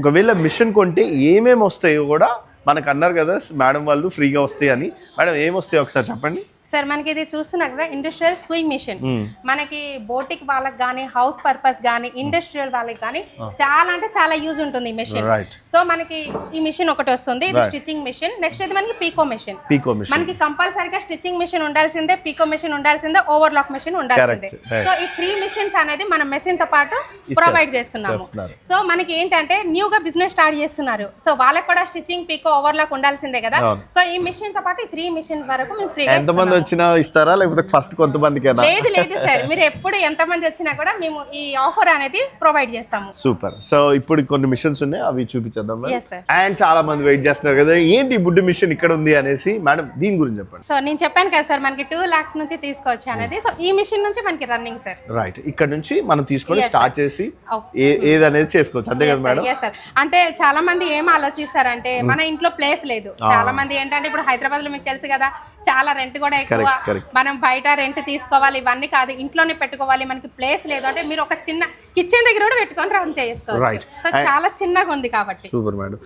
ఒకవేళ మిషన్ కొంటే ఏమేమి వస్తాయో కూడా మనకు అన్నారు కదా మేడం వాళ్ళు ఫ్రీగా వస్తాయి అని. మేడం ఏం వస్తాయో ఒకసారి చెప్పండి. సార్ మనకి ఇది చూస్తున్నారు కదా ఇండస్ట్రియల్ సూయింగ్ మిషన్. మనకి బోటిక్ వాళ్ళకి కానీ హౌస్ పర్పస్ కానీ ఇండస్ట్రియల్ వాళ్ళకి కానీ చాలా అంటే చాలా యూజ్ ఉంటుంది ఈ మిషన్. సో మనకి ఈ మిషన్ ఒకటి వస్తుంది, ఇది స్టిచ్చింగ్ మిషన్. నెక్స్ట్ ఇది మనకి పీకో మిషన్. మనకి కంపల్సరీగా స్టిచ్చింగ్ మిషన్ ఉండాల్సిందే, పీకో మిషన్ ఉండాల్సిందే, ఓవర్లాక్ మిషన్ ఉండాల్సిందే. సో ఈ 3 మిషన్స్ అనేది మనం మెషిన్ తో పాటు ప్రొవైడ్ చేస్తున్నాము. సో మనకి ఏంటంటే న్యూగా బిజినెస్ స్టార్ట్ చేస్తున్నారు, సో వాళ్ళకి కూడా స్టిచ్చింగ్ పీకో ఓవర్లాక్ ఉండాల్సిందే కదా. సో ఈ మిషన్ తో పాటు ఈ 3 మిషన్ వరకు మేము ఫ్రీగా వచ్చినా ఇస్తారా లేకపోతే ఫస్ట్ కొంతమందికి? లేదు సార్, మీరు ఎప్పుడు ఎంత మంది వచ్చినా కూడా మేము ఈ ఆఫర్ అనేది ప్రొవైడ్ చేస్తాము. సూపర్. సో ఇప్పుడు కొన్ని మిషన్స్ ఉన్నాయి, అవి చూపించేద్దాం. అండ్ చాలా మంది వెయిట్ చేస్తున్నారు కదా ఏంటి బుడ్డి మిషన్ ఇక్కడ ఉంది అనేసి. మేడం దీని గురించి చెప్పండి. సో నేను చెప్పాను కదా సార్ మనకి 2 lakhs నుంచి తీసుకోవచ్చు అనేది. సో ఈ మిషన్ నుంచి మనకి రన్నింగ్ సార్. రైట్, ఇక్కడ నుంచి మనం తీసుకొని స్టార్ట్ చేసి ఏదనేది చేసుకోవచ్చు అంతే కదా మేడం? అంటే చాలా మంది ఏం ఆలోచిస్తారంటే మన ఇంట్లో ప్లేస్ లేదు. చాలా మంది ఏంటంటే ఇప్పుడు హైదరాబాద్ లో మీకు తెలుసు కదా చాలా రెంట్ కూడా ఎక్కువ, మనం బయట రెంట్ తీసుకోవాలి, ఇవన్నీ కాదు ఇంట్లోనే పెట్టుకోవాలి, మనకి ప్లేస్ లేదు అంటే మీరు ఒక చిన్న కిచెన్ దగ్గర కూడా పెట్టుకొని రన్ చేసుకోవచ్చు. సో చాలా చిన్నగా ఉంది కాబట్టి. Super madam.